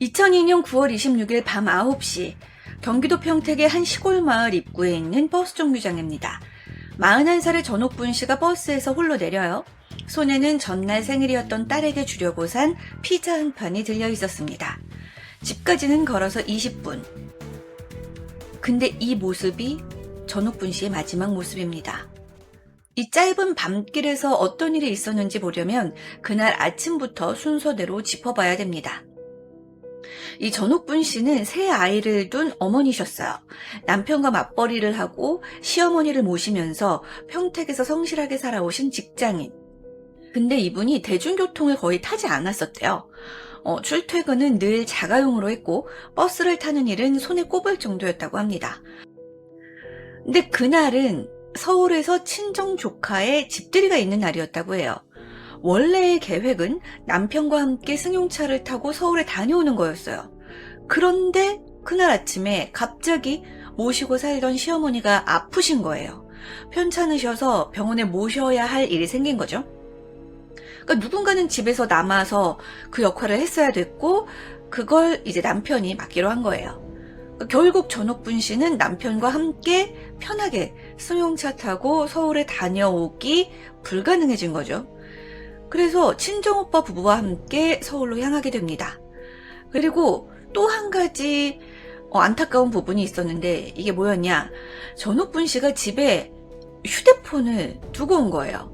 2002년 9월 26일 밤 9시 경기도 평택의 한 시골 마을 입구에 있는 버스 정류장입니다. 41살의 전옥분 씨가 버스에서 홀로 내려요. 손에는 전날 생일이었던 딸에게 주려고 산 피자 한 판이 들려 있었습니다. 집까지는 걸어서 20분. 근데 이 모습이 전옥분 씨의 마지막 모습입니다. 이 짧은 밤길에서 어떤 일이 있었는지 보려면 그날 아침부터 순서대로 짚어봐야 됩니다. 이 전옥분 씨는 세 아이를 둔 어머니셨어요. 남편과 맞벌이를 하고 시어머니를 모시면서 평택에서 성실하게 살아오신 직장인. 근데 이분이 대중교통을 거의 타지 않았었대요. 출퇴근은 늘 자가용으로 했고 버스를 타는 일은 손에 꼽을 정도였다고 합니다. 근데 그날은 서울에서 친정 조카의 집들이가 있는 날이었다고 해요. 원래의 계획은 남편과 함께 승용차를 타고 서울에 다녀오는 거였어요. 그런데 그날 아침에 갑자기 모시고 살던 시어머니가 아프신 거예요. 편찮으셔서 병원에 모셔야 할 일이 생긴 거죠. 그러니까 누군가는 집에서 남아서 그 역할을 했어야 됐고 그걸 이제 남편이 맡기로 한 거예요. 결국 전옥분 씨는 남편과 함께 편하게 승용차 타고 서울에 다녀오기 불가능해진 거죠. 그래서 친정오빠 부부와 함께 서울로 향하게 됩니다. 그리고 또 한 가지 안타까운 부분이 있었는데 이게 뭐였냐? 전옥분 씨가 집에 휴대폰을 두고 온 거예요.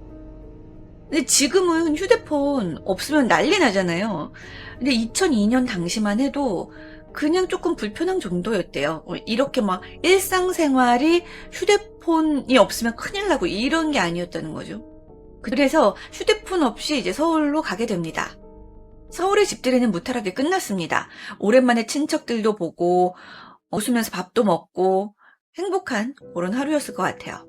근데 지금은 휴대폰 없으면 난리 나잖아요. 근데 2002년 당시만 해도 그냥 조금 불편한 정도였대요. 이렇게 막 일상생활이 휴대폰이 없으면 큰일 나고 이런 게 아니었다는 거죠. 그래서 휴대폰 없이 이제 서울로 가게 됩니다. 서울의 집들이는 무탈하게 끝났습니다. 오랜만에 친척들도 보고 웃으면서 밥도 먹고 행복한 그런 하루였을 것 같아요.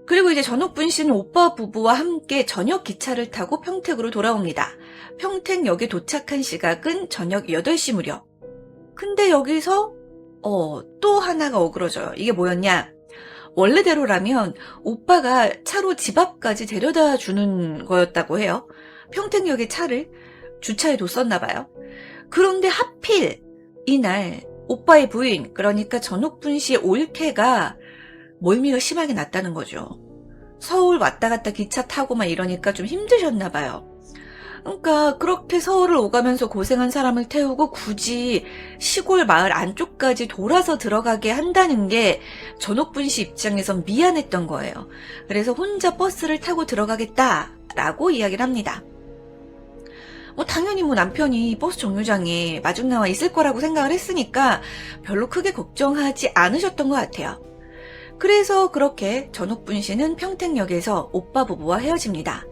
그리고 이제 전옥분 씨는 오빠 부부와 함께 저녁 기차를 타고 평택으로 돌아옵니다. 평택역에 도착한 시각은 저녁 8시 무렵. 근데 여기서 또 하나가 어그러져요. 이게 뭐였냐? 원래대로라면 오빠가 차로 집 앞까지 데려다 주는 거였다고 해요. 평택역에 차를 주차해 뒀었나 봐요. 그런데 하필 이날 오빠의 부인, 그러니까 전옥분 씨의 올케가 멀미가 심하게 났다는 거죠. 서울 왔다 갔다 기차 타고 막 이러니까 좀 힘드셨나 봐요. 그러니까 그렇게 서울을 오가면서 고생한 사람을 태우고 굳이 시골 마을 안쪽까지 돌아서 들어가게 한다는 게 전옥분 씨 입장에선 미안했던 거예요. 그래서 혼자 버스를 타고 들어가겠다라고 이야기를 합니다. 당연히 남편이 버스 정류장에 마중 나와 있을 거라고 생각을 했으니까 별로 크게 걱정하지 않으셨던 것 같아요. 그래서 그렇게 전옥분 씨는 평택역에서 오빠 부부와 헤어집니다.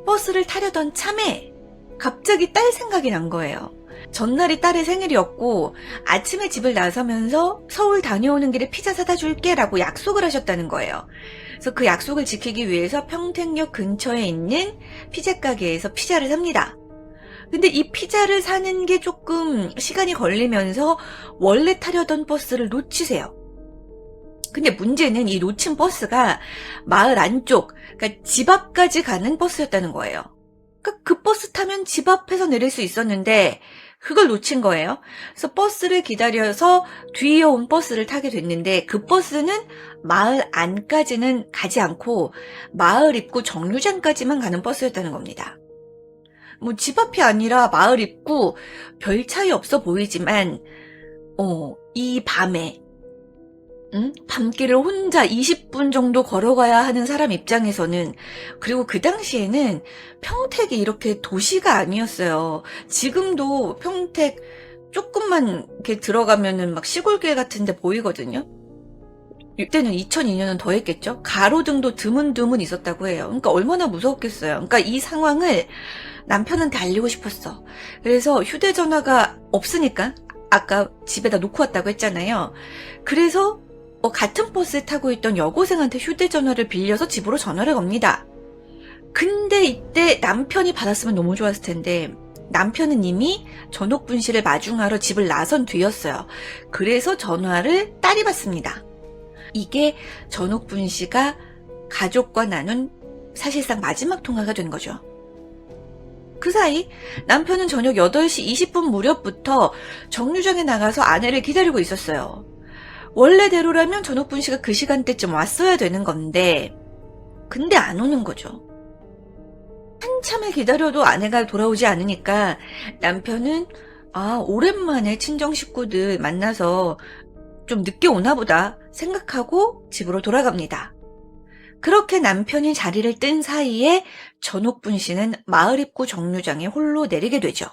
버스를 타려던 참에 갑자기 딸 생각이 난 거예요. 전날이 딸의 생일이었고 아침에 집을 나서면서 서울 다녀오는 길에 피자 사다 줄게 라고 약속을 하셨다는 거예요. 그래서 그 약속을 지키기 위해서 평택역 근처에 있는 피자 가게에서 피자를 삽니다. 근데 이 피자를 사는 게 조금 시간이 걸리면서 원래 타려던 버스를 놓치세요. 근데 문제는 이 놓친 버스가 마을 안쪽, 그러니까 집 앞까지 가는 버스였다는 거예요. 그러니까 그 버스 타면 집 앞에서 내릴 수 있었는데 그걸 놓친 거예요. 그래서 버스를 기다려서 뒤에 온 버스를 타게 됐는데 그 버스는 마을 안까지는 가지 않고 마을 입구 정류장까지만 가는 버스였다는 겁니다. 집 앞이 아니라 마을 입구 별 차이 없어 보이지만 이 밤에 밤길을 혼자 20분 정도 걸어가야 하는 사람 입장에서는, 그리고 그 당시에는 평택이 이렇게 도시가 아니었어요. 지금도 평택 조금만 이렇게 들어가면은 막 시골길 같은데 보이거든요. 이때는 2002년은 더 했겠죠. 가로등도 드문드문 있었다고 해요. 그러니까 얼마나 무서웠겠어요. 그러니까 이 상황을 남편한테 알리고 싶었어. 그래서 휴대전화가 없으니까 아까 집에다 놓고 왔다고 했잖아요. 그래서 같은 버스에 타고 있던 여고생한테 휴대전화를 빌려서 집으로 전화를 겁니다. 근데 이때 남편이 받았으면 너무 좋았을 텐데 남편은 이미 전옥분 씨를 마중하러 집을 나선 뒤였어요. 그래서 전화를 딸이 받습니다. 이게 전옥분 씨가 가족과 나눈 사실상 마지막 통화가 된 거죠. 그 사이 남편은 저녁 8시 20분 무렵부터 정류장에 나가서 아내를 기다리고 있었어요. 원래대로라면 전옥분 씨가 그 시간대쯤 왔어야 되는 건데, 근데 안 오는 거죠. 한참을 기다려도 아내가 돌아오지 않으니까 남편은 오랜만에 친정 식구들 만나서 좀 늦게 오나 보다 생각하고 집으로 돌아갑니다. 그렇게 남편이 자리를 뜬 사이에 전옥분 씨는 마을 입구 정류장에 홀로 내리게 되죠.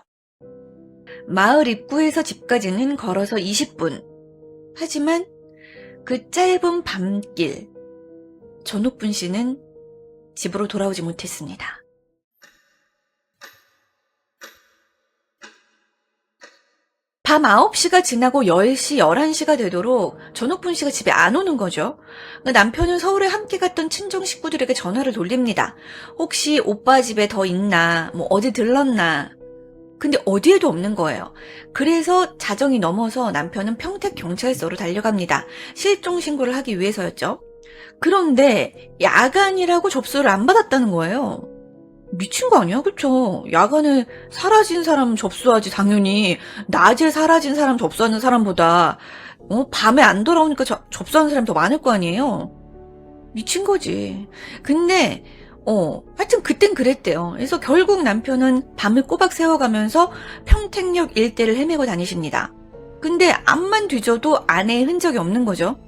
마을 입구에서 집까지는 걸어서 20분. 하지만 그 짧은 밤길, 전옥분 씨는 집으로 돌아오지 못했습니다. 밤 9시가 지나고 10시, 11시가 되도록 전옥분 씨가 집에 안 오는 거죠. 남편은 서울에 함께 갔던 친정 식구들에게 전화를 돌립니다. 혹시 오빠 집에 더 있나, 어디 들렀나. 근데 어디에도 없는 거예요. 그래서 자정이 넘어서 남편은 평택경찰서로 달려갑니다. 실종 신고를 하기 위해서였죠. 그런데 야간이라고 접수를 안 받았다는 거예요. 미친 거 아니야? 그쵸? 야간에 사라진 사람 접수하지, 당연히. 낮에 사라진 사람 접수하는 사람보다 밤에 안 돌아오니까 접수하는 사람이 더 많을 거 아니에요? 미친 거지. 근데 하여튼 그땐 그랬대요. 그래서 결국 남편은 밤을 꼬박 새워가면서 평택역 일대를 헤매고 다니십니다. 근데 앞만 뒤져도 아내의 흔적이 없는 거죠.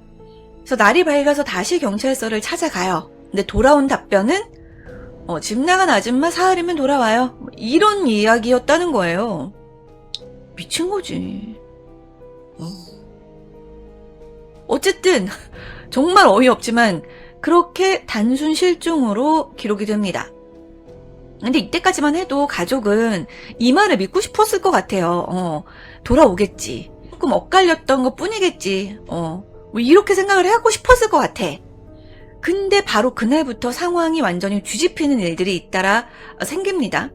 그래서 날이 밝아서 다시 경찰서를 찾아가요. 근데 돌아온 답변은 집 나간 아줌마 사흘이면 돌아와요. 이런 이야기였다는 거예요. 미친 거지. 어쨌든 정말 어이없지만 그렇게 단순 실종으로 기록이 됩니다. 근데 이때까지만 해도 가족은 이 말을 믿고 싶었을 것 같아요. 돌아오겠지. 조금 엇갈렸던 것 뿐이겠지. 이렇게 생각을 하고 싶었을 것 같아. 근데 바로 그날부터 상황이 완전히 뒤집히는 일들이 잇따라 생깁니다.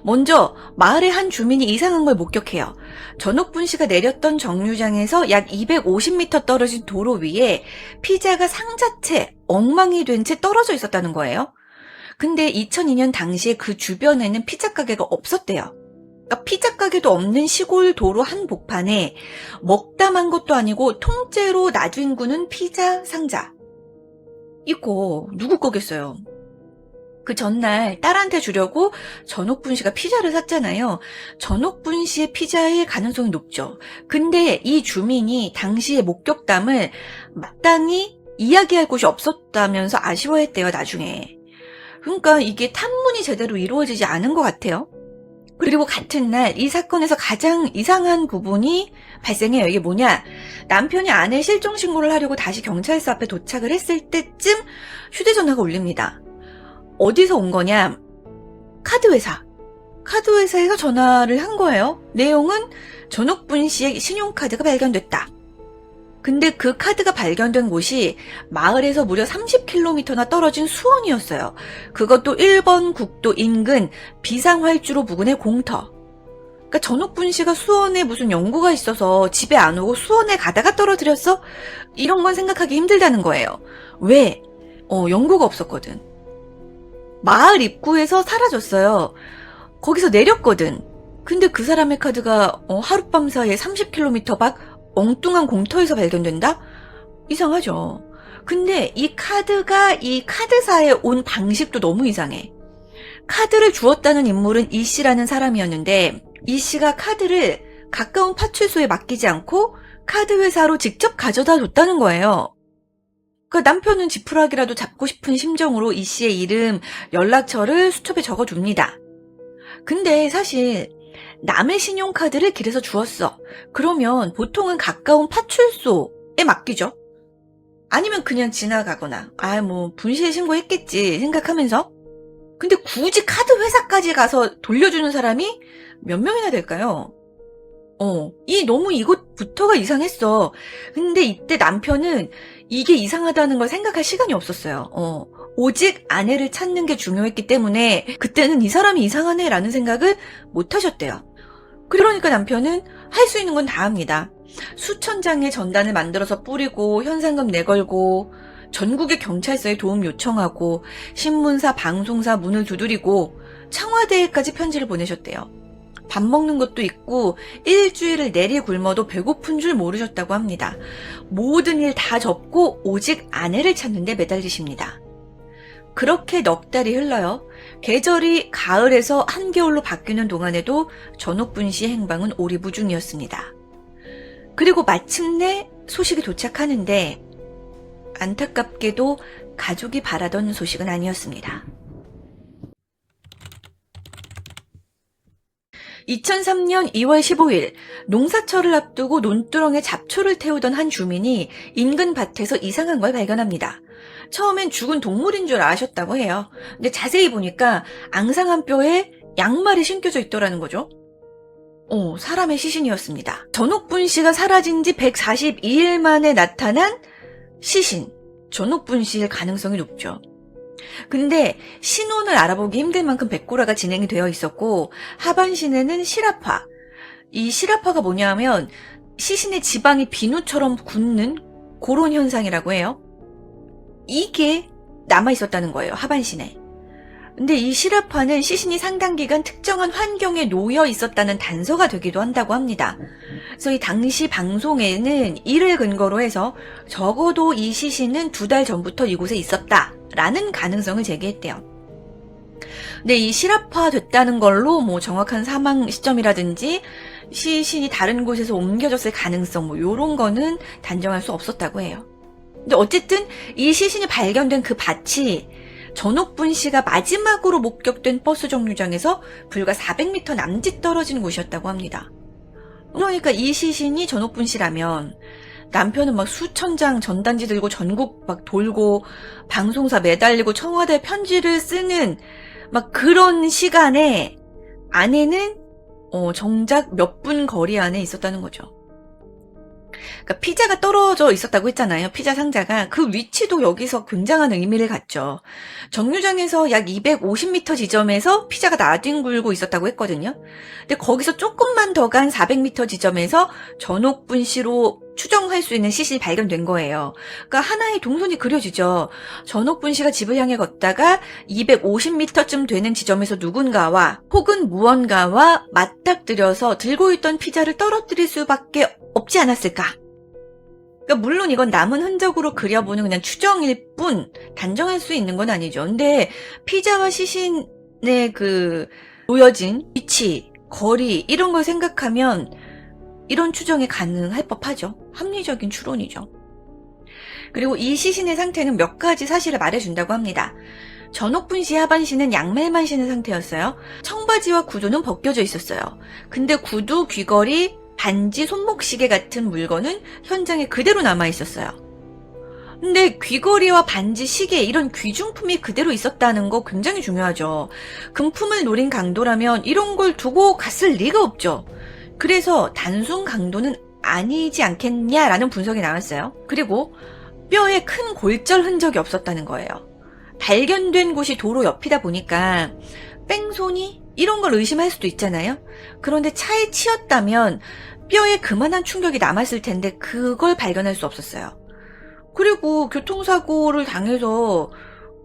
먼저 마을의 한 주민이 이상한 걸 목격해요. 전옥분 씨가 내렸던 정류장에서 약 250m 떨어진 도로 위에 피자가 상자채, 엉망이 된 채 떨어져 있었다는 거예요. 근데 2002년 당시에 그 주변에는 피자 가게가 없었대요. 그러니까 피자 가게도 없는 시골 도로 한복판에 먹다만 것도 아니고 통째로 놔둔 피자 상자. 이거 누구 거겠어요? 그 전날 딸한테 주려고 전옥분 씨가 피자를 샀잖아요. 전옥분 씨의 피자일 가능성이 높죠. 근데 이 주민이 당시의 목격담을 마땅히 이야기할 곳이 없었다면서 아쉬워했대요, 나중에. 그러니까 이게 탐문이 제대로 이루어지지 않은 것 같아요. 그리고 같은 날 이 사건에서 가장 이상한 부분이 발생해요. 이게 뭐냐? 남편이 아내 실종 신고를 하려고 다시 경찰서 앞에 도착을 했을 때쯤 휴대전화가 울립니다. 어디서 온 거냐? 카드회사에서 전화를 한 거예요. 내용은 전옥분 씨의 신용카드가 발견됐다. 근데 그 카드가 발견된 곳이 마을에서 무려 30km나 떨어진 수원이었어요. 그것도 1번 국도 인근 비상활주로 부근의 공터. 그러니까 전옥분 씨가 수원에 무슨 연구가 있어서 집에 안 오고 수원에 가다가 떨어뜨렸어? 이런 건 생각하기 힘들다는 거예요. 왜? 연고가 없었거든. 마을 입구에서 사라졌어요. 거기서 내렸거든. 근데 그 사람의 카드가 하룻밤 사이에 30km 밖 엉뚱한 공터에서 발견된다? 이상하죠. 근데 이 카드가 이 카드사에 온 방식도 너무 이상해. 카드를 주었다는 인물은 이 씨라는 사람이었는데 이 씨가 카드를 가까운 파출소에 맡기지 않고 카드 회사로 직접 가져다 줬다는 거예요. 그 남편은 지푸라기라도 잡고 싶은 심정으로 이 씨의 이름, 연락처를 수첩에 적어줍니다. 근데 사실 남의 신용카드를 길에서 주었어. 그러면 보통은 가까운 파출소에 맡기죠. 아니면 그냥 지나가거나 분실 신고했겠지 생각하면서. 근데 굳이 카드 회사까지 가서 돌려주는 사람이 몇 명이나 될까요? 너무 이것부터가 이상했어. 근데 이때 남편은 이게 이상하다는 걸 생각할 시간이 없었어요. 오직 아내를 찾는 게 중요했기 때문에 그때는 이 사람이 이상하네 라는 생각을 못 하셨대요. 그러니까 남편은 할 수 있는 건 다 합니다. 수천 장의 전단을 만들어서 뿌리고 현상금 내걸고 전국의 경찰서에 도움 요청하고 신문사, 방송사 문을 두드리고 청와대에까지 편지를 보내셨대요. 밥 먹는 것도 있고 일주일을 내리 굶어도 배고픈 줄 모르셨다고 합니다. 모든 일 다 접고 오직 아내를 찾는 데 매달리십니다. 그렇게 넉 달이 흘러요. 계절이 가을에서 한겨울로 바뀌는 동안에도 전옥분 씨의 행방은 오리무중이었습니다. 그리고 마침내 소식이 도착하는데 안타깝게도 가족이 바라던 소식은 아니었습니다. 2003년 2월 15일 농사철을 앞두고 논두렁에 잡초를 태우던 한 주민이 인근 밭에서 이상한 걸 발견합니다. 처음엔 죽은 동물인 줄 아셨다고 해요. 근데 자세히 보니까 앙상한 뼈에 양말이 신겨져 있더라는 거죠. 사람의 시신이었습니다. 전옥분 씨가 사라진 지 142일 만에 나타난 시신, 전옥분 씨일 가능성이 높죠. 근데 신원을 알아보기 힘들 만큼 백고라가 진행이 되어 있었고 하반신에는 실압화. 이 실압화가 뭐냐면 시신의 지방이 비누처럼 굳는 그런 현상이라고 해요. 이게 남아있었다는 거예요. 하반신에. 근데 이 실압화는 시신이 상당 기간 특정한 환경에 놓여 있었다는 단서가 되기도 한다고 합니다. 그래서 이 당시 방송에는 이를 근거로 해서 적어도 이 시신은 2달 전부터 이곳에 있었다라는 가능성을 제기했대요. 근데 이 실압화 됐다는 걸로 뭐 정확한 사망 시점이라든지 시신이 다른 곳에서 옮겨졌을 가능성 요런 거는 단정할 수 없었다고 해요. 근데 어쨌든 이 시신이 발견된 그 밭이 전옥분 씨가 마지막으로 목격된 버스 정류장에서 불과 400m 남짓 떨어진 곳이었다고 합니다. 그러니까 이 시신이 전옥분 씨라면 남편은 막 수천 장 전단지 들고 전국 막 돌고 방송사 매달리고 청와대 편지를 쓰는 막 그런 시간에 아내는 정작 몇 분 거리 안에 있었다는 거죠. 그러니까 피자가 떨어져 있었다고 했잖아요. 피자 상자가. 그 위치도 여기서 굉장한 의미를 갖죠. 정류장에서 약 250m 지점에서 피자가 나뒹굴고 있었다고 했거든요. 근데 거기서 조금만 더 간 400m 지점에서 전옥분 씨로 추정할 수 있는 시신이 발견된 거예요. 그러니까 하나의 동선이 그려지죠. 전옥분 씨가 집을 향해 걷다가 250m쯤 되는 지점에서 누군가와 혹은 무언가와 맞닥뜨려서 들고 있던 피자를 떨어뜨릴 수밖에 없지 않았을까? 그러니까 물론 이건 남은 흔적으로 그려보는 그냥 추정일 뿐 단정할 수 있는 건 아니죠. 근데 피자와 시신의 그 놓여진 위치, 거리 이런 걸 생각하면 이런 추정이 가능할 법하죠. 합리적인 추론이죠. 그리고 이 시신의 상태는 몇 가지 사실을 말해준다고 합니다. 전옥분 씨 하반신은 양말만 신은 상태였어요. 청바지와 구두는 벗겨져 있었어요. 근데 구두, 귀걸이, 반지, 손목시계 같은 물건은 현장에 그대로 남아있었어요. 근데 귀걸이와 반지, 시계 이런 귀중품이 그대로 있었다는 거 굉장히 중요하죠. 금품을 노린 강도라면 이런 걸 두고 갔을 리가 없죠. 그래서 단순 강도는 아니지 않겠냐라는 분석이 나왔어요. 그리고 뼈에 큰 골절 흔적이 없었다는 거예요. 발견된 곳이 도로 옆이다 보니까 뺑소니? 이런 걸 의심할 수도 있잖아요. 그런데 차에 치였다면 뼈에 그만한 충격이 남았을 텐데 그걸 발견할 수 없었어요. 그리고 교통사고를 당해서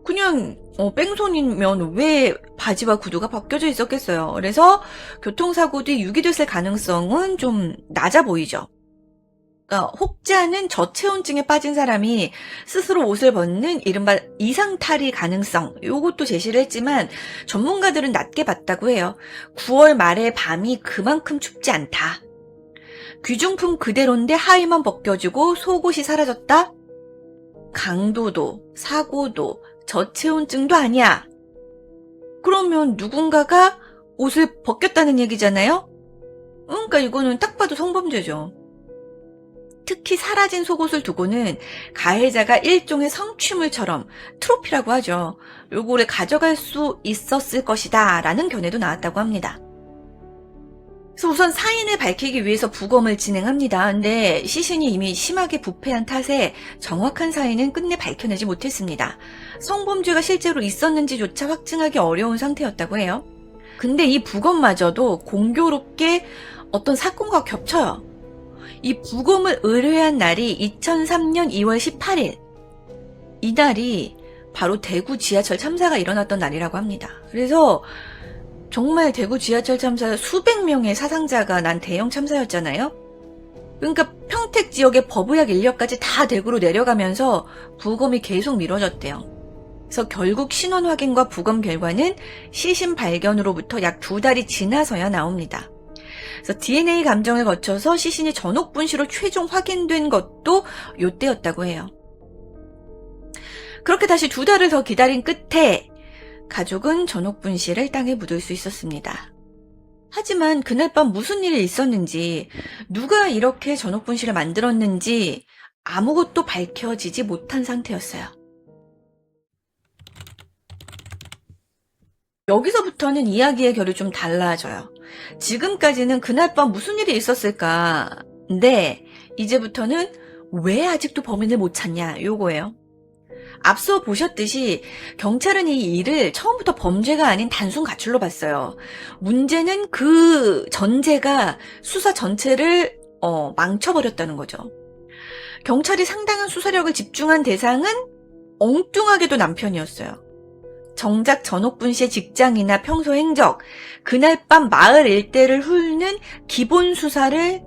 그냥 뺑소니면 왜 바지와 구두가 벗겨져 있었겠어요. 그래서 교통사고 뒤 유기됐을 가능성은 좀 낮아 보이죠. 그러니까 혹자는 저체온증에 빠진 사람이 스스로 옷을 벗는 이른바 이상탈이 가능성 요것도 제시를 했지만 전문가들은 낮게 봤다고 해요. 9월 말에 밤이 그만큼 춥지 않다. 귀중품 그대로인데 하의만 벗겨지고 속옷이 사라졌다? 강도도 사고도 저체온증도 아니야. 그러면 누군가가 옷을 벗겼다는 얘기잖아요? 그러니까 이거는 딱 봐도 성범죄죠. 특히 사라진 속옷을 두고는 가해자가 일종의 성취물처럼 트로피라고 하죠. 요거를 가져갈 수 있었을 것이다 라는 견해도 나왔다고 합니다. 그래서 우선 사인을 밝히기 위해서 부검을 진행합니다. 근데 시신이 이미 심하게 부패한 탓에 정확한 사인은 끝내 밝혀내지 못했습니다. 성범죄가 실제로 있었는지조차 확증하기 어려운 상태였다고 해요. 근데 이 부검마저도 공교롭게 어떤 사건과 겹쳐요. 이 부검을 의뢰한 날이 2003년 2월 18일. 이날이 바로 대구 지하철 참사가 일어났던 날이라고 합니다. 그래서 정말 대구 지하철 참사 수백 명의 사상자가 난 대형 참사였잖아요. 그러니까 평택 지역의 법의학 인력까지 다 대구로 내려가면서 부검이 계속 미뤄졌대요. 그래서 결국 신원 확인과 부검 결과는 시신 발견으로부터 약 2달이 지나서야 나옵니다. 그래서 DNA 감정을 거쳐서 시신이 전옥분 씨로 최종 확인된 것도 요때였다고 해요. 그렇게 다시 2달을 더 기다린 끝에 가족은 전옥분 씨를 땅에 묻을 수 있었습니다. 하지만 그날 밤 무슨 일이 있었는지, 누가 이렇게 전옥분 씨를 만들었는지 아무것도 밝혀지지 못한 상태였어요. 여기서부터는 이야기의 결이 좀 달라져요. 지금까지는 그날 밤 무슨 일이 있었을까? 근데 이제부터는 왜 아직도 범인을 못 찾냐? 요거예요. 앞서 보셨듯이 경찰은 이 일을 처음부터 범죄가 아닌 단순 가출로 봤어요. 문제는 그 전제가 수사 전체를 망쳐버렸다는 거죠. 경찰이 상당한 수사력을 집중한 대상은 엉뚱하게도 남편이었어요. 정작 전옥분 씨의 직장이나 평소 행적, 그날 밤 마을 일대를 훑는 기본 수사를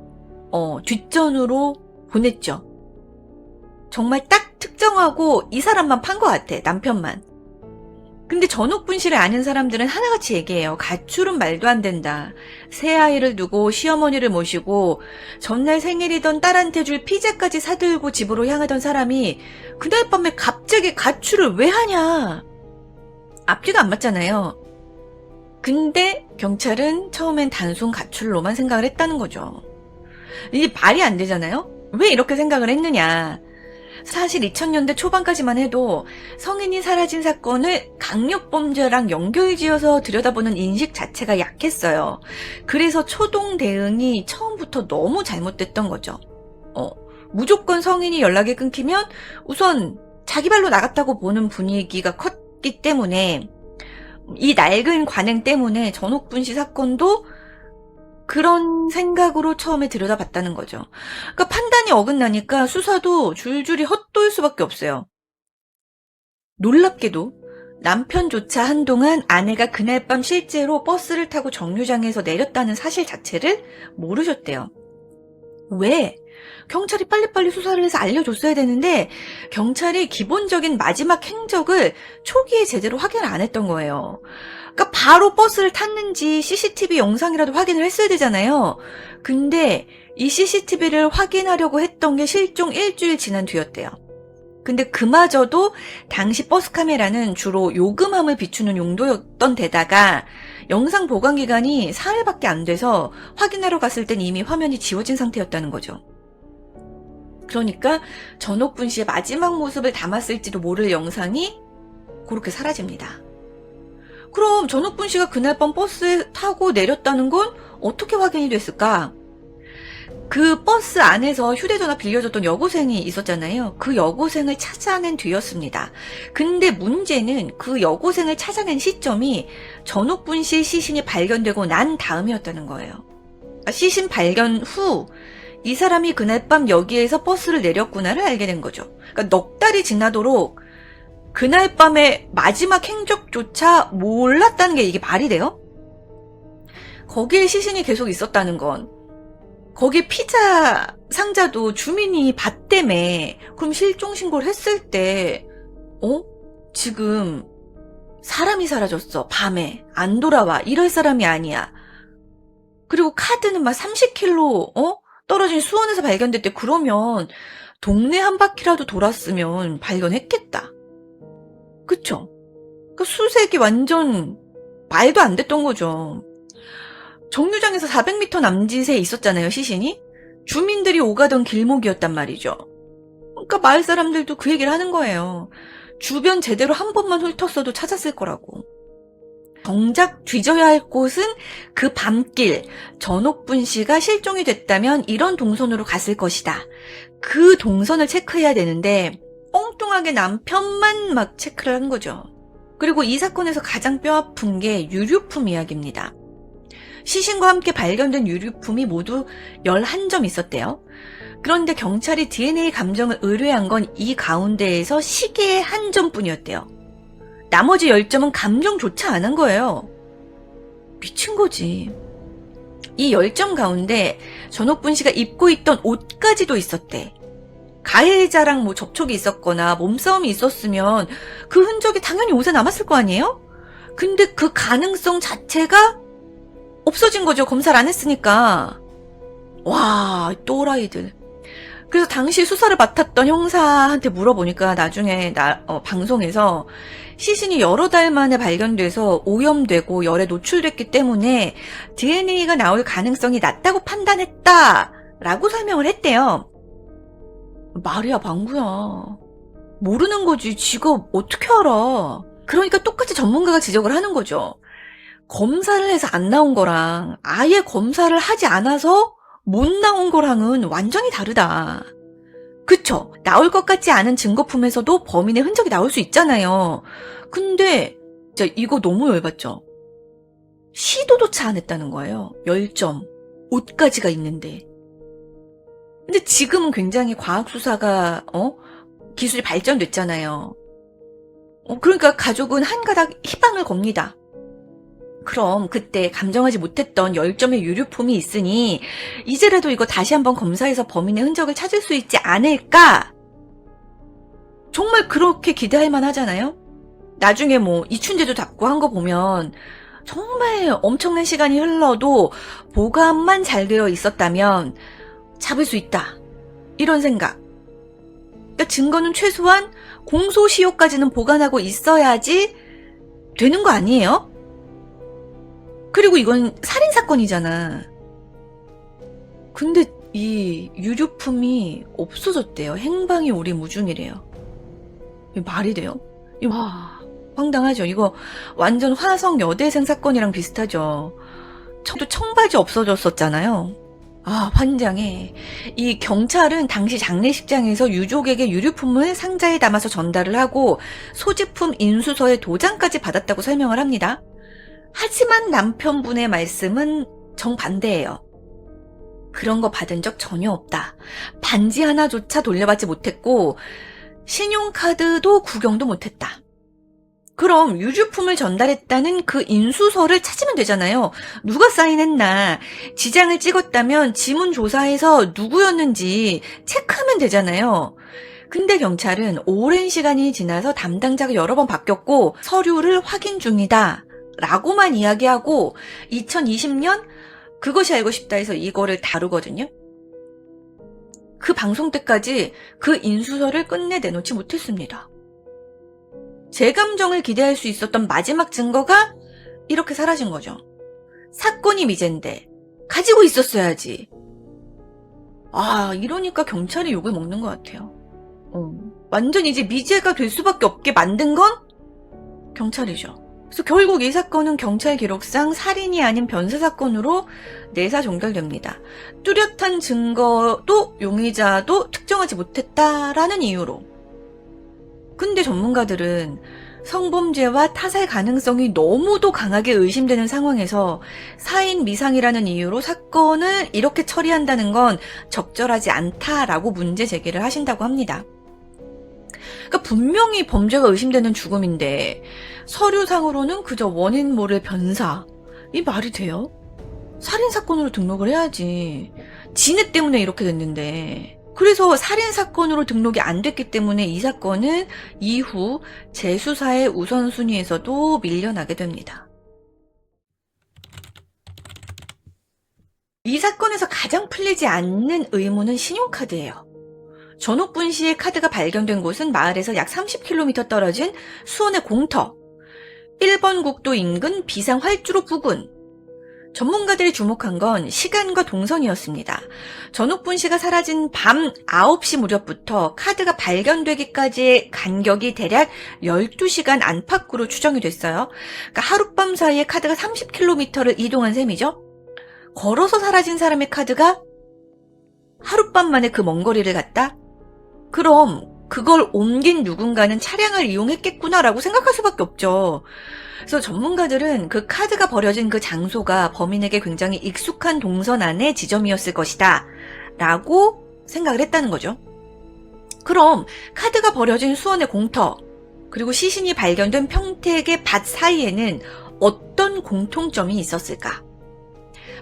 뒷전으로 보냈죠. 정말 딱 특정하고 이 사람만 판 것 같아, 남편만. 근데 전옥분 씨를 아는 사람들은 하나같이 얘기해요. 가출은 말도 안 된다. 새 아이를 두고 시어머니를 모시고 전날 생일이던 딸한테 줄 피자까지 사들고 집으로 향하던 사람이 그날 밤에 갑자기 가출을 왜 하냐. 앞뒤가 안 맞잖아요. 근데 경찰은 처음엔 단순 가출로만 생각을 했다는 거죠. 이게 말이 안 되잖아요? 왜 이렇게 생각을 했느냐. 사실 2000년대 초반까지만 해도 성인이 사라진 사건을 강력범죄랑 연결지어서 들여다보는 인식 자체가 약했어요. 그래서 초동 대응이 처음부터 너무 잘못됐던 거죠. 무조건 성인이 연락이 끊기면 우선 자기 발로 나갔다고 보는 분위기가 컸기 때문에, 이 낡은 관행 때문에 전옥분 씨 사건도 그런 생각으로 처음에 들여다봤다는 거죠. 그러니까 판단이 어긋나니까 수사도 줄줄이 헛돌 수밖에 없어요. 놀랍게도 남편조차 한동안 아내가 그날 밤 실제로 버스를 타고 정류장에서 내렸다는 사실 자체를 모르셨대요. 왜? 경찰이 빨리빨리 수사를 해서 알려줬어야 되는데 경찰이 기본적인 마지막 행적을 초기에 제대로 확인을 안 했던 거예요. 그러니까 바로 버스를 탔는지 CCTV 영상이라도 확인을 했어야 되잖아요. 근데 이 CCTV를 확인하려고 했던 게 실종 일주일 지난 뒤였대요. 근데 그마저도 당시 버스 카메라는 주로 요금함을 비추는 용도였던 데다가 영상 보관 기간이 4일밖에 안 돼서 확인하러 갔을 땐 이미 화면이 지워진 상태였다는 거죠. 그러니까 전옥분 씨의 마지막 모습을 담았을지도 모를 영상이 그렇게 사라집니다. 그럼 전옥분 씨가 그날 밤 버스에 타고 내렸다는 건 어떻게 확인이 됐을까? 그 버스 안에서 휴대전화 빌려줬던 여고생이 있었잖아요. 그 여고생을 찾아낸 뒤였습니다. 근데 문제는 그 여고생을 찾아낸 시점이 전옥분 씨의 시신이 발견되고 난 다음이었다는 거예요. 시신 발견 후 이 사람이 그날 밤 여기에서 버스를 내렸구나를 알게 된 거죠. 그러니까 넉 달이 지나도록 그날 밤의 마지막 행적조차 몰랐다는 게 이게 말이 돼요? 거기에 시신이 계속 있었다는 건, 거기 피자 상자도 주민이 봤다며. 그럼 실종신고를 했을 때 지금 사람이 사라졌어, 밤에 안 돌아와, 이럴 사람이 아니야. 그리고 카드는 막 30km 떨어진 수원에서 발견됐대. 그러면 동네 한 바퀴라도 돌았으면 발견했겠다. 그쵸? 그 수색이 완전 말도 안 됐던 거죠. 정류장에서 400m 남짓에 있었잖아요, 시신이. 주민들이 오가던 길목이었단 말이죠. 그러니까 마을 사람들도 그 얘기를 하는 거예요. 주변 제대로 한 번만 훑었어도 찾았을 거라고. 정작 뒤져야 할 곳은 그 밤길, 전옥분 씨가 실종이 됐다면 이런 동선으로 갔을 것이다. 그 동선을 체크해야 되는데 엉뚱하게 남편만 막 체크를 한 거죠. 그리고 이 사건에서 가장 뼈아픈 게 유류품 이야기입니다. 시신과 함께 발견된 유류품이 모두 11점 있었대요. 그런데 경찰이 DNA 감정을 의뢰한 건 이 가운데에서 시계의 1점뿐이었대요. 나머지 10점은 감정조차 안 한 거예요. 미친 거지. 이 열정 가운데 전옥분 씨가 입고 있던 옷까지도 있었대. 가해자랑 뭐 접촉이 있었거나 몸싸움이 있었으면 그 흔적이 당연히 옷에 남았을 거 아니에요? 근데 그 가능성 자체가 없어진 거죠. 검사를 안 했으니까. 와, 또라이들. 그래서 당시 수사를 맡았던 형사한테 물어보니까 나중에 방송에서 시신이 여러 달 만에 발견돼서 오염되고 열에 노출됐기 때문에 DNA가 나올 가능성이 낮다고 판단했다라고 설명을 했대요. 말이야 방구야. 모르는 거지. 지가 어떻게 알아. 그러니까 똑같이 전문가가 지적을 하는 거죠. 검사를 해서 안 나온 거랑 아예 검사를 하지 않아서 못 나온 거랑은 완전히 다르다. 그쵸? 나올 것 같지 않은 증거품에서도 범인의 흔적이 나올 수 있잖아요. 근데 진짜 이거 너무 열받죠? 시도조차 안 했다는 거예요. 열점. 옷까지가 있는데. 근데 지금은 굉장히 과학수사가 기술이 발전됐잖아요. 그러니까 가족은 한 가닥 희망을 겁니다. 그럼 그때 감정하지 못했던 10점의 유류품이 있으니 이제라도 이거 다시 한번 검사해서 범인의 흔적을 찾을 수 있지 않을까? 정말 그렇게 기대할 만하잖아요? 나중에 뭐 이춘재도 잡고 한 거 보면 정말 엄청난 시간이 흘러도 보관만 잘 되어 있었다면 잡을 수 있다. 이런 생각. 그러니까 증거는 최소한 공소시효까지는 보관하고 있어야지 되는 거 아니에요? 그리고 이건 살인사건이잖아. 근데 이 유류품이 없어졌대요. 행방이 오리무중이래요. 말이 돼요? 와, 황당하죠. 이거 완전 화성 여대생 사건이랑 비슷하죠. 저도 청바지 없어졌었잖아요. 아, 환장해. 이 경찰은 당시 장례식장에서 유족에게 유류품을 상자에 담아서 전달을 하고 소지품 인수서에 도장까지 받았다고 설명을 합니다. 하지만 남편분의 말씀은 정반대예요. 그런 거 받은 적 전혀 없다. 반지 하나조차 돌려받지 못했고 신용카드도 구경도 못했다. 그럼 유류품을 전달했다는 그 인수서를 찾으면 되잖아요. 누가 사인했나, 지장을 찍었다면 지문 조사해서 누구였는지 체크하면 되잖아요. 근데 경찰은 오랜 시간이 지나서 담당자가 여러 번 바뀌었고 서류를 확인 중이다 라고만 이야기하고 2020년 그것이 알고 싶다 해서 이거를 다루거든요. 그 방송 때까지 그 인수서를 끝내 내놓지 못했습니다. 제 감정을 기대할 수 있었던 마지막 증거가 이렇게 사라진 거죠. 사건이 미제인데 가지고 있었어야지. 아, 이러니까 경찰이 욕을 먹는 것 같아요. 완전 이제 미제가 될 수밖에 없게 만든 건 경찰이죠. 그래서 결국 이 사건은 경찰 기록상 살인이 아닌 변사 사건으로 내사 종결됩니다. 뚜렷한 증거도 용의자도 특정하지 못했다라는 이유로. 근데 전문가들은 성범죄와 타살 가능성이 너무도 강하게 의심되는 상황에서 사인 미상이라는 이유로 사건을 이렇게 처리한다는 건 적절하지 않다라고 문제 제기를 하신다고 합니다. 그러니까 분명히 범죄가 의심되는 죽음인데 서류상으로는 그저 원인 모를 변사. 이 말이 돼요? 살인사건으로 등록을 해야지. 지네 때문에 이렇게 됐는데. 그래서 살인사건으로 등록이 안 됐기 때문에 이 사건은 이후 재수사의 우선순위에서도 밀려나게 됩니다. 이 사건에서 가장 풀리지 않는 의문은 신용카드예요. 전옥분 씨의 카드가 발견된 곳은 마을에서 약 30km 떨어진 수원의 공터, 1번 국도 인근 비상활주로 부근. 전문가들이 주목한 건 시간과 동선이었습니다. 전옥분 씨가 사라진 밤 9시 무렵부터 카드가 발견되기까지의 간격이 대략 12시간 안팎으로 추정이 됐어요. 그러니까 하룻밤 사이에 카드가 30km를 이동한 셈이죠. 걸어서 사라진 사람의 카드가 하룻밤 만에 그 먼 거리를 갔다? 그럼 그걸 옮긴 누군가는 차량을 이용했겠구나라고 생각할 수밖에 없죠. 그래서 전문가들은 그 카드가 버려진 그 장소가 범인에게 굉장히 익숙한 동선 안의 지점이었을 것이다 라고 생각을 했다는 거죠. 그럼 카드가 버려진 수원의 공터 그리고 시신이 발견된 평택의 밭 사이에는 어떤 공통점이 있었을까?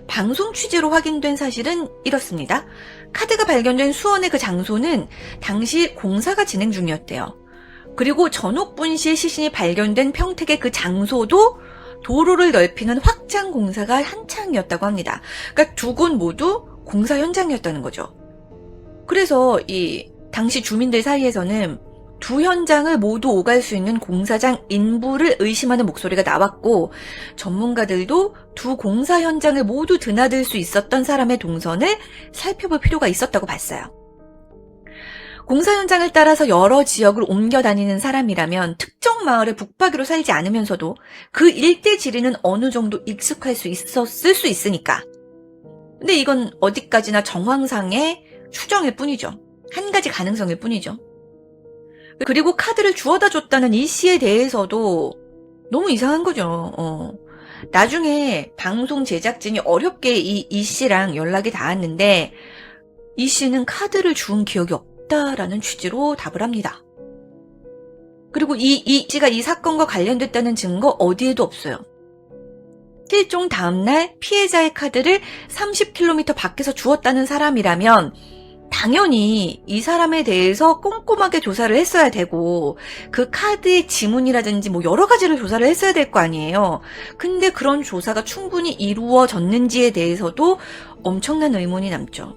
방송 취재로 확인된 사실은 이렇습니다. 카드가 발견된 수원의 그 장소는 당시 공사가 진행 중이었대요. 그리고 전옥분 씨의 시신이 발견된 평택의 그 장소도 도로를 넓히는 확장 공사가 한창이었다고 합니다. 그러니까 두 곳 모두 공사 현장이었다는 거죠. 그래서 이 당시 주민들 사이에서는 두 현장을 모두 오갈 수 있는 공사장 인부를 의심하는 목소리가 나왔고, 전문가들도 두 공사 현장을 모두 드나들 수 있었던 사람의 동선을 살펴볼 필요가 있었다고 봤어요. 공사 현장을 따라서 여러 지역을 옮겨 다니는 사람이라면 특정 마을에 북박이로 살지 않으면서도 그 일대 지리는 어느 정도 익숙할 수 있었을 수 있으니까. 근데 이건 어디까지나 정황상의 추정일 뿐이죠. 한 가지 가능성일 뿐이죠. 그리고 카드를 주워다 줬다는 이 씨에 대해서도 너무 이상한 거죠. 나중에 방송 제작진이 어렵게 이 씨랑 연락이 닿았는데, 이 씨는 카드를 주운 기억이 없다라는 취지로 답을 합니다. 그리고 이 씨가 이 사건과 관련됐다는 증거 어디에도 없어요. 실종 다음날 피해자의 카드를 30km 밖에서 주웠다는 사람이라면 당연히 이 사람에 대해서 꼼꼼하게 조사를 했어야 되고, 그 카드의 지문이라든지 뭐 여러 가지를 조사를 했어야 될 거 아니에요. 근데 그런 조사가 충분히 이루어졌는지에 대해서도 엄청난 의문이 남죠.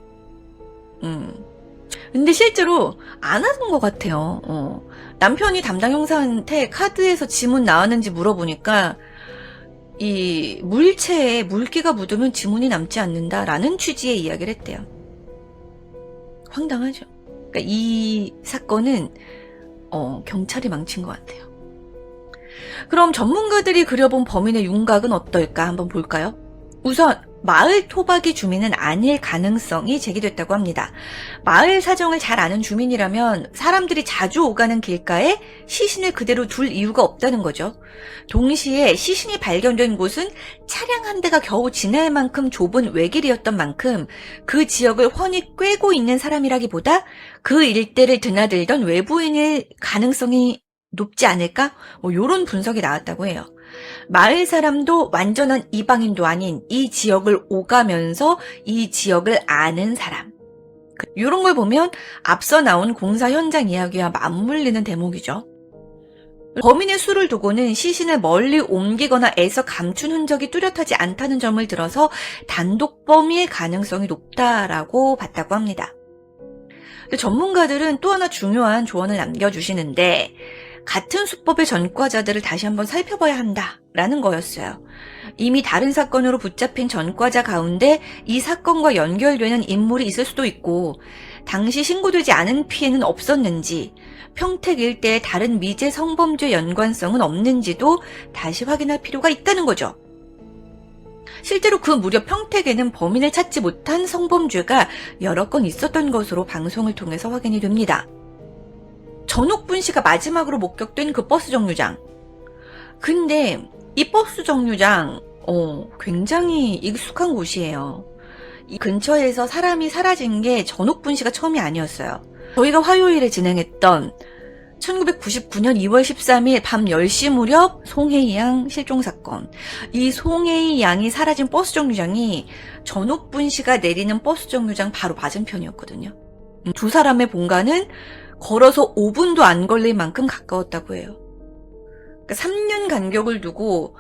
근데 실제로 안 하는 것 같아요. 남편이 담당 형사한테 카드에서 지문 나왔는지 물어보니까 이 물체에 물기가 묻으면 지문이 남지 않는다라는 취지의 이야기를 했대요. 황당하죠. 그러니까 이 사건은 경찰이 망친 것 같아요. 그럼 전문가들이 그려본 범인의 윤곽은 어떨까 한번 볼까요? 우선 마을 토박이 주민은 아닐 가능성이 제기됐다고 합니다. 마을 사정을 잘 아는 주민이라면 사람들이 자주 오가는 길가에 시신을 그대로 둘 이유가 없다는 거죠. 동시에 시신이 발견된 곳은 차량 한 대가 겨우 지날 만큼 좁은 외길이었던 만큼 그 지역을 훤히 꿰고 있는 사람이라기보다 그 일대를 드나들던 외부인일 가능성이 높지 않을까? 이런 분석이 나왔다고 해요. 마을 사람도 완전한 이방인도 아닌 이 지역을 오가면서 이 지역을 아는 사람. 이런 걸 보면 앞서 나온 공사 현장 이야기와 맞물리는 대목이죠. 범인의 수를 두고는 시신을 멀리 옮기거나 애써 감춘 흔적이 뚜렷하지 않다는 점을 들어서 단독범위의 가능성이 높다라고 봤다고 합니다. 전문가들은 또 하나 중요한 조언을 남겨주시는데, 같은 수법의 전과자들을 다시 한번 살펴봐야 한다라는 거였어요. 이미 다른 사건으로 붙잡힌 전과자 가운데 이 사건과 연결되는 인물이 있을 수도 있고, 당시 신고되지 않은 피해는 없었는지, 평택 일대의 다른 미제 성범죄 연관성은 없는지도 다시 확인할 필요가 있다는 거죠. 실제로 그 무렵 평택에는 범인을 찾지 못한 성범죄가 여러 건 있었던 것으로 방송을 통해서 확인이 됩니다. 전옥분 씨가 마지막으로 목격된 그 버스 정류장. 근데 이 버스 정류장 굉장히 익숙한 곳이에요. 이 근처에서 사람이 사라진 게 전옥분 씨가 처음이 아니었어요. 저희가 화요일에 진행했던 1999년 2월 13일 밤 10시 무렵 송혜이 양 실종 사건. 이 송혜이 양이 사라진 버스 정류장이 전옥분 씨가 내리는 버스 정류장 바로 맞은편이었거든요. 두 사람의 본가는 걸어서 5분도 안 걸릴 만큼 가까웠다고 해요. 그러니까 3년 간격을 두고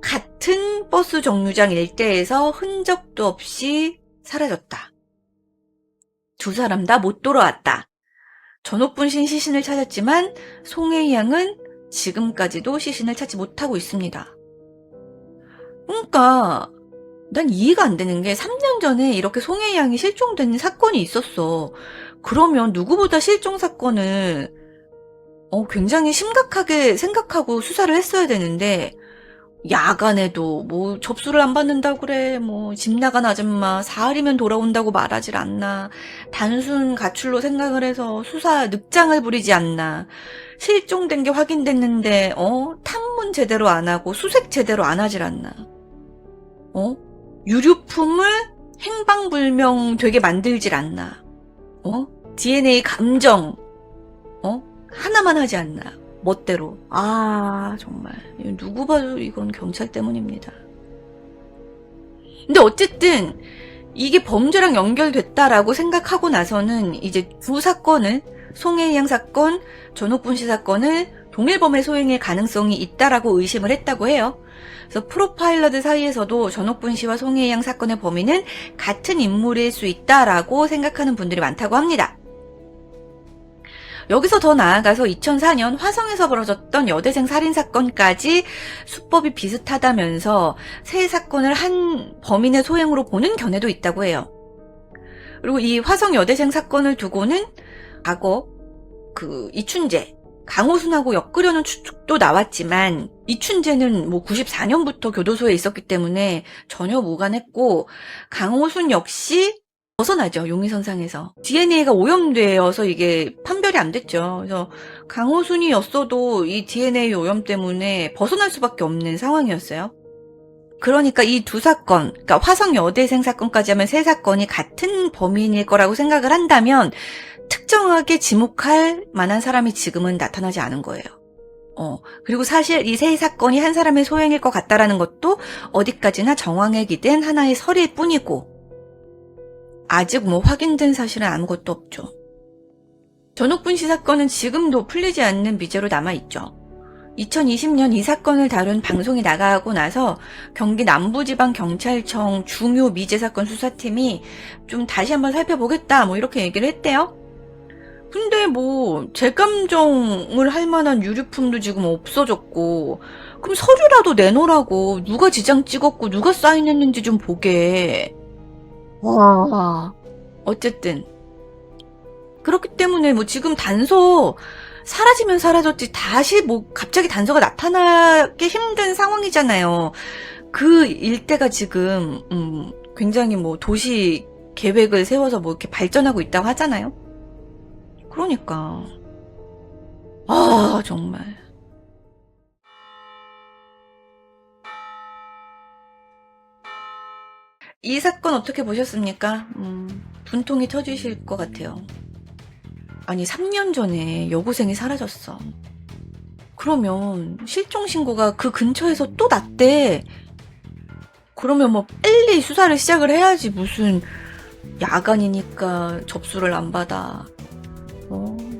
같은 버스 정류장 일대에서 흔적도 없이 사라졌다. 두 사람 다 못 돌아왔다. 전옥분 씨 시신을 찾았지만 송혜이 양은 지금까지도 시신을 찾지 못하고 있습니다. 그러니까 난 이해가 안 되는 게 3년 전에 이렇게 송혜이 양이 실종된 사건이 있었어. 그러면 누구보다 실종 사건을 굉장히 심각하게 생각하고 수사를 했어야 되는데, 야간에도 뭐 접수를 안 받는다고 그래, 뭐 집 나간 아줌마 사흘이면 돌아온다고 말하질 않나, 단순 가출로 생각을 해서 수사 늑장을 부리지 않나, 실종된 게 확인됐는데 탐문 제대로 안 하고 수색 제대로 안 하질 않나, 유류품을 행방불명 되게 만들질 않나, DNA 감정 하나만 하지 않나. 멋대로. 아, 정말. 누구 봐도 이건 경찰 때문입니다. 근데 어쨌든 이게 범죄랑 연결됐다라고 생각하고 나서는 이제 두 사건을, 송혜양 사건, 전옥분 씨 사건을 동일범의 소행일 가능성이 있다라고 의심을 했다고 해요. 그래서 프로파일러들 사이에서도 전옥분 씨와 송혜양 사건의 범인은 같은 인물일 수 있다라고 생각하는 분들이 많다고 합니다. 여기서 더 나아가서 2004년 화성에서 벌어졌던 여대생 살인사건까지 수법이 비슷하다면서 세 사건을 한 범인의 소행으로 보는 견해도 있다고 해요. 그리고 이 화성 여대생 사건을 두고는 과거 이춘재, 강호순하고 엮으려는 추측도 나왔지만 이춘재는 94년부터 교도소에 있었기 때문에 전혀 무관했고 강호순 역시 벗어나죠. 용의선상에서. DNA가 오염되어서 이게 판별이 안 됐죠. 그래서 강호순이었어도 이 DNA 오염 때문에 벗어날 수밖에 없는 상황이었어요. 그러니까 이 두 사건, 그러니까 화성 여대생 사건까지 하면 세 사건이 같은 범인일 거라고 생각을 한다면 특정하게 지목할 만한 사람이 지금은 나타나지 않은 거예요. 그리고 사실 이 세 사건이 한 사람의 소행일 것 같다라는 것도 어디까지나 정황액이 된 하나의 설일 뿐이고 아직 확인된 사실은 아무것도 없죠. 전옥분 씨 사건은 지금도 풀리지 않는 미제로 남아있죠. 2020년 이 사건을 다룬 방송이 나가고 나서 경기 남부지방경찰청 중요 미제 사건 수사팀이 좀 다시 한번 살펴보겠다 이렇게 얘기를 했대요. 근데 재감정을 할 만한 유류품도 지금 없어졌고 그럼 서류라도 내놓으라고 누가 지장 찍었고 누가 사인했는지 좀 보게. 와. 어쨌든 그렇기 때문에 지금 단서 사라지면 사라졌지 다시 갑자기 단서가 나타나기 힘든 상황이잖아요. 그 일대가 지금 굉장히 도시 계획을 세워서 이렇게 발전하고 있다고 하잖아요. 그러니까 정말 이 사건 어떻게 보셨습니까? 분통이 터지실 것 같아요. 아니 3년 전에 여고생이 사라졌어. 그러면 실종신고가 그 근처에서 또 났대. 그러면 빨리 수사를 시작을 해야지. 무슨 야간이니까 접수를 안 받아.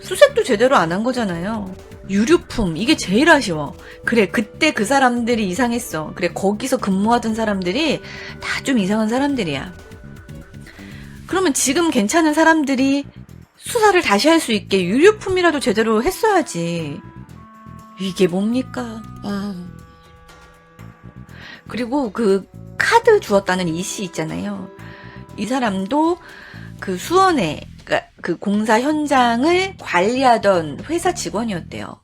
수색도 제대로 안 한 거잖아요. 유류품 이게 제일 아쉬워. 그래 그때 그 사람들이 이상했어. 그래 거기서 근무하던 사람들이 다 좀 이상한 사람들이야. 그러면 지금 괜찮은 사람들이 수사를 다시 할 수 있게 유류품이라도 제대로 했어야지. 이게 뭡니까? 그리고 그 카드 주었다는 이 씨 있잖아요. 이 사람도 그 수원에 그 공사 현장을 관리하던 회사 직원이었대요.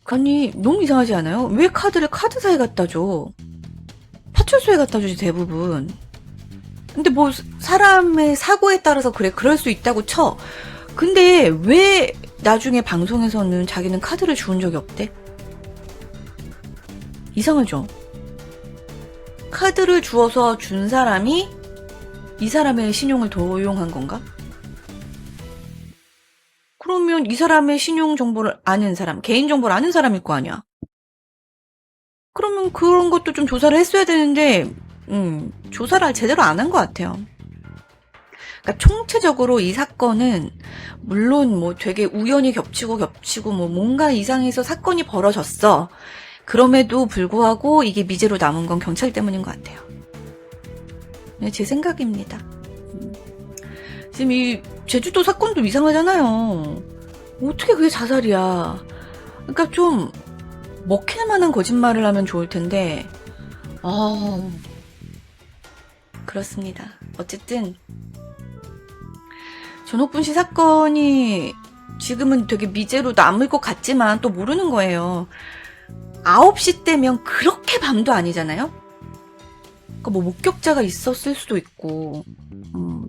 아니 너무 이상하지 않아요? 왜 카드를 카드사에 갖다 줘? 파출소에 갖다 주지 대부분. 근데 사람의 사고에 따라서 그럴 수 있다고 쳐. 근데 왜 나중에 방송에서는 자기는 카드를 주운 적이 없대? 이상하죠? 카드를 주어서 준 사람이 이 사람의 신용을 도용한 건가? 그러면 이 사람의 신용 정보를 아는 사람, 개인 정보를 아는 사람일 거 아니야? 그러면 그런 것도 좀 조사를 했어야 되는데, 조사를 제대로 안 한 것 같아요. 그러니까 총체적으로 이 사건은 물론 되게 우연히 겹치고 뭔가 이상해서 사건이 벌어졌어. 그럼에도 불구하고 이게 미제로 남은 건 경찰 때문인 것 같아요. 네, 제 생각입니다. 지금 이 제주도 사건도 이상하잖아요. 어떻게 그게 자살이야. 그러니까 좀 먹힐 만한 거짓말을 하면 좋을 텐데 그렇습니다. 어쨌든 전옥분 씨 사건이 지금은 되게 미제로 남을 것 같지만 또 모르는 거예요. 9시 때면 그렇게 밤도 아니잖아요? 그러니까 목격자가 있었을 수도 있고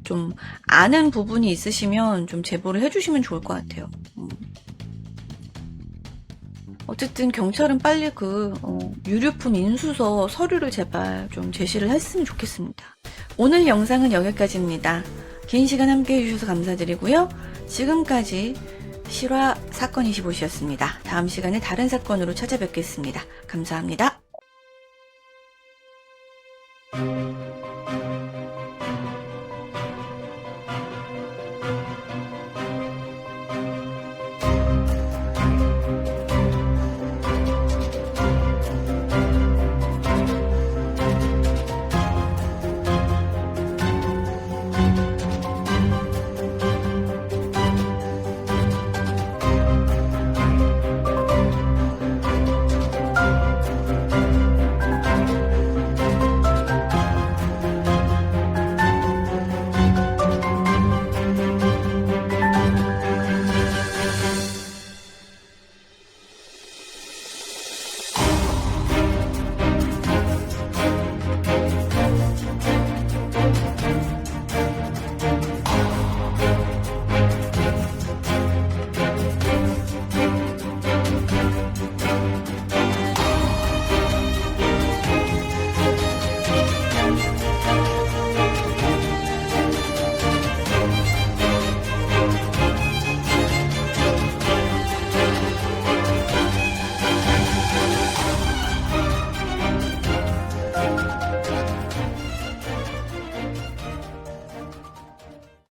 좀 아는 부분이 있으시면 좀 제보를 해주시면 좋을 것 같아요. 어쨌든 경찰은 빨리 유류품 인수서 서류를 제발 좀 제시를 했으면 좋겠습니다. 오늘 영상은 여기까지입니다. 긴 시간 함께 해주셔서 감사드리고요. 지금까지 실화 사건 25시였습니다. 다음 시간에 다른 사건으로 찾아뵙겠습니다. 감사합니다.